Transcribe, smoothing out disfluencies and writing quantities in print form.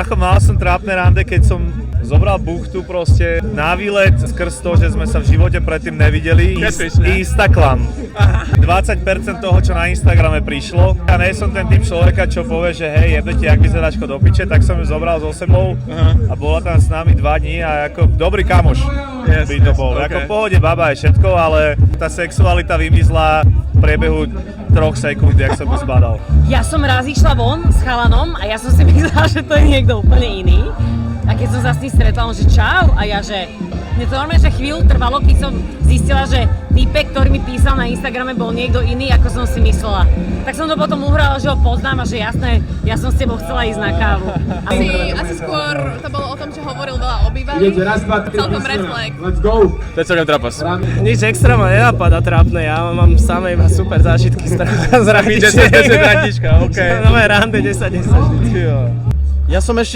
Ako mal som trápne rande, keď som zobral buchtu proste na výlet skrz to, že sme sa v živote predtým nevideli. Instaklam. 20% toho, čo na Instagrame prišlo. Ja nie som ten typ človeka, čo povie, že hej, jebete, jak vyzeráčko do piče, tak som ju zobral so sebou a bola tam s nami 2 dní a ako dobrý kamoš by to bol. Okay. Ako v pohode baba je všetko, ale tá sexualita vymizla v priebehu 3 sekúnd, jak som ju zbadal. Ja som raz išla von s chalanom a ja som si myslela, že to je niekto úplne iný. A keď som sa s ním stretla, on že čau a ja že... Mne to normálne, že chvíľu trvalo, keď som zistila, že týpek, ktorý mi písal na Instagrame, bol niekto iný, ako som si myslela. Tak som to potom uhrala, že ho poznám a že jasné, ja som s tebou chcela ísť na kávu. Asi skôr to bolo o tom, že hovoril veľa o bývaní. Celkom red flag. To je celkom trapas. Nič extra ma nenapadá trápne, ja mám samé iba super zážitky z randičiek. 10 randička, okej. Nové rande 10-10 vždycky. Ja som ešte